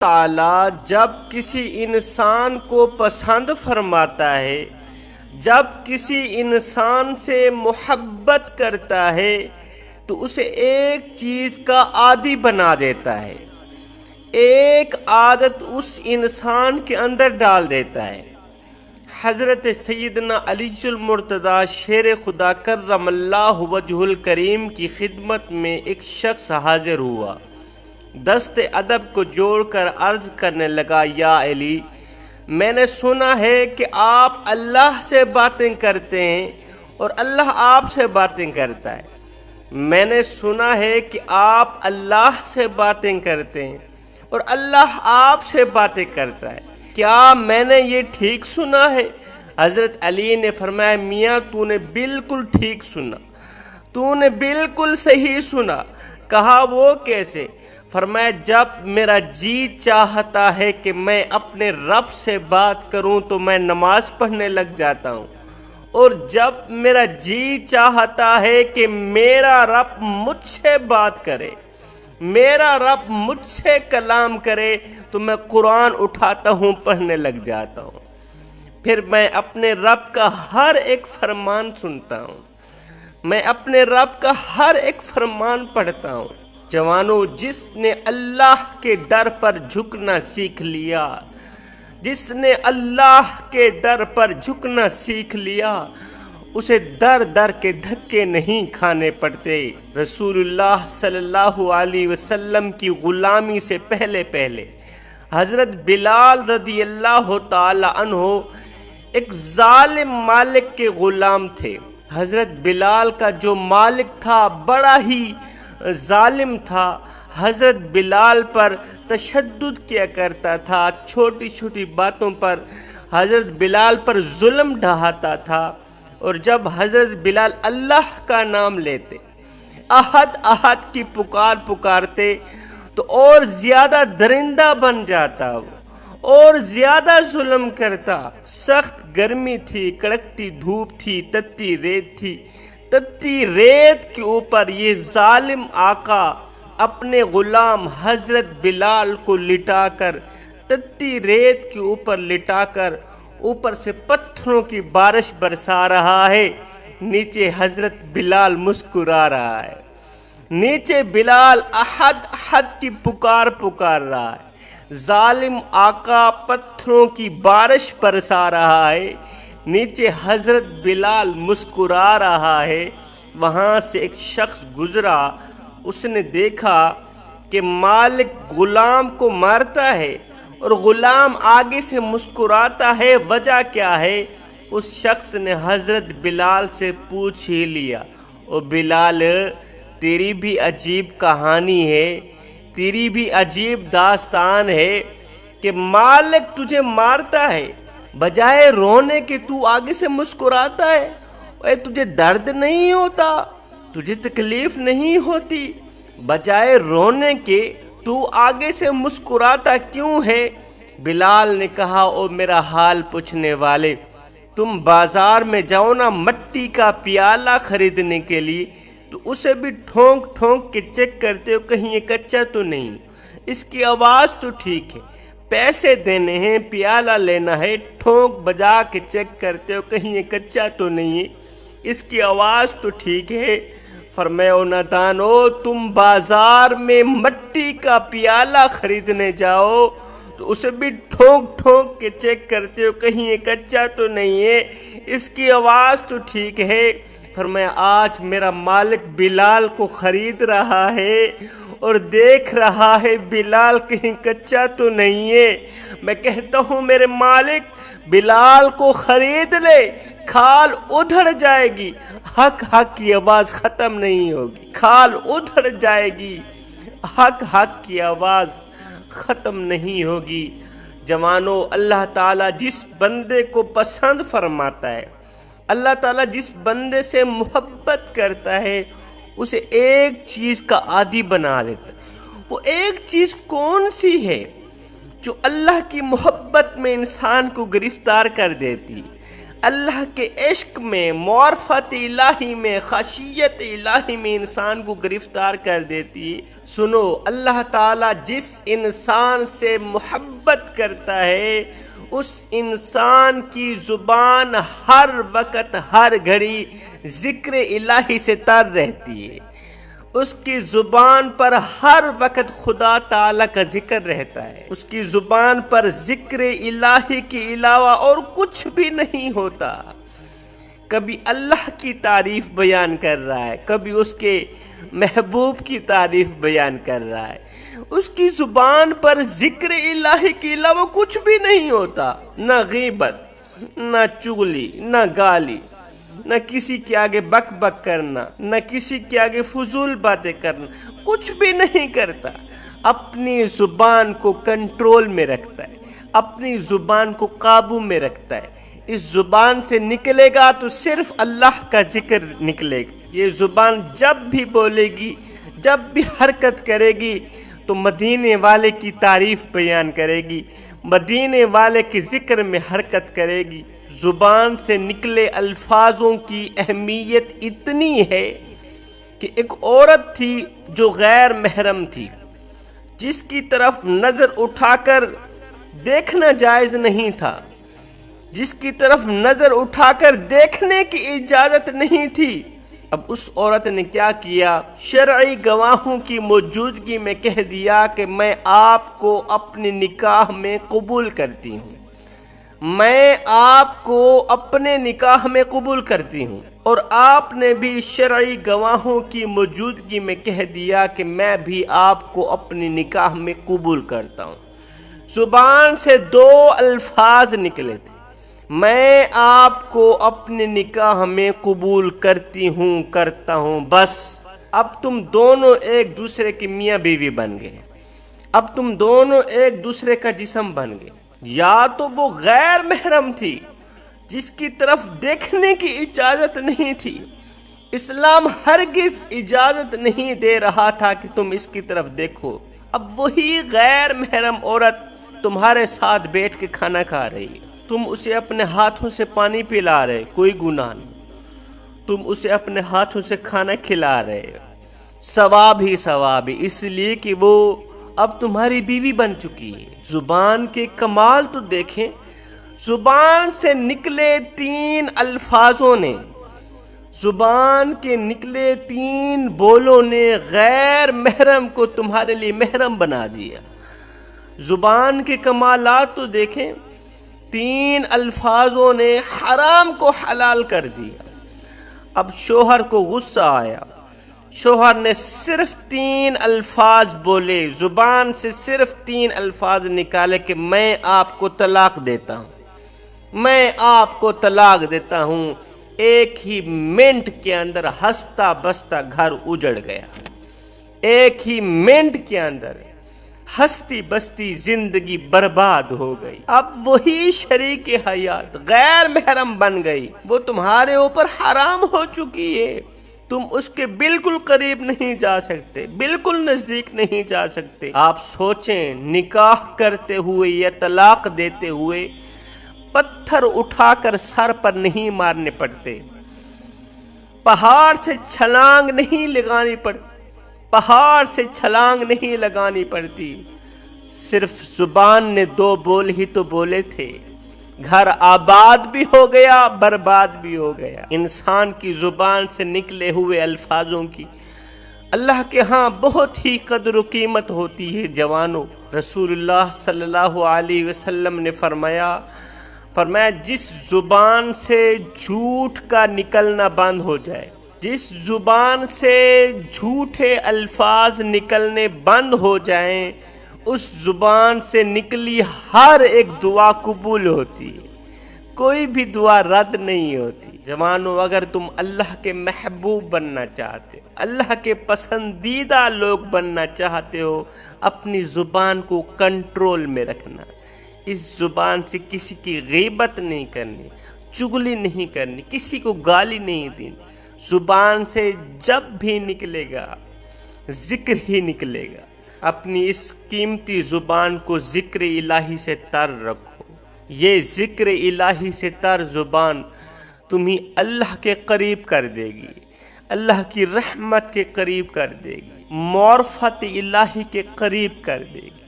تعالیٰ جب کسی انسان کو پسند فرماتا ہے، جب کسی انسان سے محبت کرتا ہے تو اسے ایک چیز کا عادی بنا دیتا ہے، ایک عادت اس انسان کے اندر ڈال دیتا ہے۔ حضرت سیدنا علی المرتضیٰ شیر خدا کرم اللہ وجہ الکریم کی خدمت میں ایک شخص حاضر ہوا، دست ادب کو جوڑ کر عرض کرنے لگا، یا علی، میں نے سنا ہے کہ آپ اللہ سے باتیں کرتے ہیں اور اللہ آپ سے باتیں کرتا ہے۔ میں نے سنا ہے کہ آپ اللہ سے باتیں کرتے ہیں اور اللہ آپ سے باتیں کرتا ہے، کیا میں نے یہ ٹھیک سنا ہے؟ حضرت علی نے فرمایا، میاں تو نے بالکل ٹھیک سنا، تو نے بالکل صحیح سنا۔ کہا وہ کیسے؟ فرمایا، جب میرا جی چاہتا ہے کہ میں اپنے رب سے بات کروں تو میں نماز پڑھنے لگ جاتا ہوں، اور جب میرا جی چاہتا ہے کہ میرا رب مجھ سے بات کرے، میرا رب مجھ سے کلام کرے تو میں قرآن اٹھاتا ہوں، پڑھنے لگ جاتا ہوں، پھر میں اپنے رب کا ہر ایک فرمان سنتا ہوں، میں اپنے رب کا ہر ایک فرمان پڑھتا ہوں۔ جوانوں، جس نے اللہ کے در پر جھکنا سیکھ لیا، جس نے اللہ کے در پر جھکنا سیکھ لیا، اسے در در کے دھکے نہیں کھانے پڑتے۔ رسول اللہ صلی اللہ علیہ وسلم کی غلامی سے پہلے حضرت بلال رضی اللہ تعالی عنہ ایک ظالم مالک کے غلام تھے۔ حضرت بلال کا جو مالک تھا بڑا ہی ظالم تھا، حضرت بلال پر تشدد کیا کرتا تھا، چھوٹی چھوٹی باتوں پر حضرت بلال پر ظلم ڈھاتا تھا، اور جب حضرت بلال اللہ کا نام لیتے، احد احد کی پکارتے تو اور زیادہ درندہ بن جاتا، وہ اور زیادہ ظلم کرتا۔ سخت گرمی تھی، کڑکتی دھوپ تھی، تتی ریت تھی، تتی ریت کے اوپر یہ ظالم آقا اپنے غلام حضرت بلال کو لٹا کر، تتی ریت کے اوپر لٹا کر، اوپر سے پتھروں کی بارش برسا رہا ہے، نیچے حضرت بلال مسکرا رہا ہے، نیچے بلال احد احد کی پکار رہا ہے، ظالم آقا پتھروں کی بارش برسا رہا ہے، نیچے حضرت بلال مسکرا رہا ہے۔ وہاں سے ایک شخص گزرا، اس نے دیکھا کہ مالک غلام کو مارتا ہے اور غلام آگے سے مسکراتا ہے، وجہ کیا ہے؟ اس شخص نے حضرت بلال سے پوچھ ہی لیا، او بلال، تیری بھی عجیب کہانی ہے، تیری بھی عجیب داستان ہے کہ مالک تجھے مارتا ہے، بجائے رونے کے تو آگے سے مسکراتا ہے۔ اے تجھے درد نہیں ہوتا، تجھے تکلیف نہیں ہوتی، بجائے رونے کے تو آگے سے مسکراتا کیوں ہے؟ بلال نے کہا، او میرا حال پوچھنے والے، تم بازار میں جاؤ نا مٹی کا پیالہ خریدنے کے لیے تو اسے بھی ٹھونک کے چیک کرتے ہو کہیں یہ کچا تو نہیں، اس کی آواز تو ٹھیک ہے، پیسے دینے ہیں، پیالہ لینا ہے، ٹھونک بجا کے چیک کرتے ہو کہیں یہ کچا تو نہیں ہے، اس کی آواز تو ٹھیک ہے۔ فرمایا، نادانو، تم بازار میں مٹی کا پیالہ خریدنے جاؤ تو اسے بھی ٹھونک کے چیک کرتے ہو کہیں یہ کچا تو نہیں ہے، اس کی آواز تو ٹھیک ہے۔ فرمایا، آج میرا مالک بلال کو خرید رہا ہے اور دیکھ رہا ہے بلال کہیں کچا تو نہیں ہے، میں کہتا ہوں میرے مالک بلال کو خرید لے، کھال ادھر جائے گی، حق کی آواز ختم نہیں ہوگی، کھال ادھر جائے گی، حق کی آواز ختم نہیں ہوگی۔ جوانوں، اللہ تعالیٰ جس بندے کو پسند فرماتا ہے، اللہ تعالیٰ جس بندے سے محبت کرتا ہے، اسے ایک چیز کا عادی بنا دیتا ہے۔ وہ ایک چیز کون سی ہے جو اللہ کی محبت میں انسان کو گرفتار کر دیتی؟ اللہ کے عشق میں، معرفت الہی میں، خشیت الہی میں انسان کو گرفتار کر دیتی ہے۔ سنو، اللہ تعالیٰ جس انسان سے محبت کرتا ہے اس انسان کی زبان ہر وقت ہر گھڑی ذکر الہی سے تر رہتی ہے، اس کی زبان پر ہر وقت خدا تعالیٰ کا ذکر رہتا ہے، اس کی زبان پر ذکر الہی کے علاوہ اور کچھ بھی نہیں ہوتا۔ کبھی اللہ کی تعریف بیان کر رہا ہے، کبھی اس کے محبوب کی تعریف بیان کر رہا ہے، اس کی زبان پر ذکر الہی کے علاوہ کچھ بھی نہیں ہوتا، نہ غیبت، نہ چغلی، نہ گالی، نہ کسی کے آگے بک بک کرنا، نہ کسی کے آگے فضول باتیں کرنا، کچھ بھی نہیں کرتا۔ اپنی زبان کو کنٹرول میں رکھتا ہے، اپنی زبان کو قابو میں رکھتا ہے۔ اس زبان سے نکلے گا تو صرف اللہ کا ذکر نکلے گا۔ یہ زبان جب بھی بولے گی، جب بھی حرکت کرے گی تو مدینے والے کی تعریف بیان کرے گی، مدینے والے کے ذکر میں حرکت کرے گی۔ زبان سے نکلے الفاظوں کی اہمیت اتنی ہے کہ ایک عورت تھی جو غیر محرم تھی، جس کی طرف نظر اٹھا کر دیکھنا جائز نہیں تھا، جس کی طرف نظر اٹھا کر دیکھنے کی اجازت نہیں تھی۔ اب اس عورت نے کیا کیا؟ شرعی گواہوں کی موجودگی میں کہہ دیا کہ میں آپ کو اپنے نکاح میں قبول کرتی ہوں، میں آپ کو اپنے نکاح میں قبول کرتی ہوں، اور آپ نے بھی شرعی گواہوں کی موجودگی میں کہہ دیا کہ میں بھی آپ کو اپنے نکاح میں قبول کرتا ہوں۔ زبان سے دو الفاظ نکلے تھے، میں آپ کو اپنے نکاح میں قبول کرتی ہوں، کرتا ہوں، بس۔ اب تم دونوں ایک دوسرے کے میاں بیوی بن گئے، اب تم دونوں ایک دوسرے کا جسم بن گئے۔ یا تو وہ غیر محرم تھی جس کی طرف دیکھنے کی اجازت نہیں تھی، اسلام ہرگز اجازت نہیں دے رہا تھا کہ تم اس کی طرف دیکھو، اب وہی غیر محرم عورت تمہارے ساتھ بیٹھ کے کھانا کھا رہی ہے، تم اسے اپنے ہاتھوں سے پانی پلا رہے، کوئی گناہ نہیں، تم اسے اپنے ہاتھوں سے کھانا کھلا رہے، ثواب ہی ثواب ہے، اس لیے کہ وہ اب تمہاری بیوی بن چکی ہے۔ زبان کے کمال تو دیکھیں، زبان سے نکلے تین الفاظوں نے، زبان کے نکلے تین بولوں نے غیر محرم کو تمہارے لیے محرم بنا دیا۔ زبان کے کمالات تو دیکھیں، تین الفاظوں نے حرام کو حلال کر دیا۔ اب شوہر کو غصہ آیا، شوہر نے صرف تین الفاظ بولے، زبان سے صرف تین الفاظ نکالے کہ میں آپ کو طلاق دیتا ہوں، میں آپ کو طلاق دیتا ہوں۔ ایک ہی منٹ کے اندر ہنستا بستا گھر اجڑ گیا، ایک ہی منٹ کے اندر ہستی بستی زندگی برباد ہو گئی۔ اب وہی شریک حیات غیر محرم بن گئی، وہ تمہارے اوپر حرام ہو چکی ہے، تم اس کے بالکل قریب نہیں جا سکتے، بالکل نزدیک نہیں جا سکتے۔ آپ سوچیں، نکاح کرتے ہوئے یا طلاق دیتے ہوئے پتھر اٹھا کر سر پر نہیں مارنے پڑتے، پہاڑ سے چھلانگ نہیں لگانی پڑتی، پہاڑ سے چھلانگ نہیں لگانی پڑتی، صرف زبان نے دو بول ہی تو بولے تھے، گھر آباد بھی ہو گیا، برباد بھی ہو گیا۔ انسان کی زبان سے نکلے ہوئے الفاظوں کی اللہ کے ہاں بہت ہی قدر و قیمت ہوتی ہے جوانوں۔ رسول اللہ صلی اللہ علیہ وسلم نے فرمایا جس زبان سے جھوٹ کا نکلنا بند ہو جائے، جس زبان سے جھوٹے الفاظ نکلنے بند ہو جائیں، اس زبان سے نکلی ہر ایک دعا قبول ہوتی ہے، کوئی بھی دعا رد نہیں ہوتی۔ جوانوں، اگر تم اللہ کے محبوب بننا چاہتے ہو، اللہ کے پسندیدہ لوگ بننا چاہتے ہو، اپنی زبان کو کنٹرول میں رکھنا، اس زبان سے کسی کی غیبت نہیں کرنی، چغلی نہیں کرنی، کسی کو گالی نہیں دینی، زبان سے جب بھی نکلے گا ذکر ہی نکلے گا۔ اپنی اس قیمتی زبان کو ذکر الہی سے تر رکھو، یہ ذکر الہی سے تر زبان تمہیں اللہ کے قریب کر دے گی، اللہ کی رحمت کے قریب کر دے گی، معرفت الہی کے قریب کر دے گی۔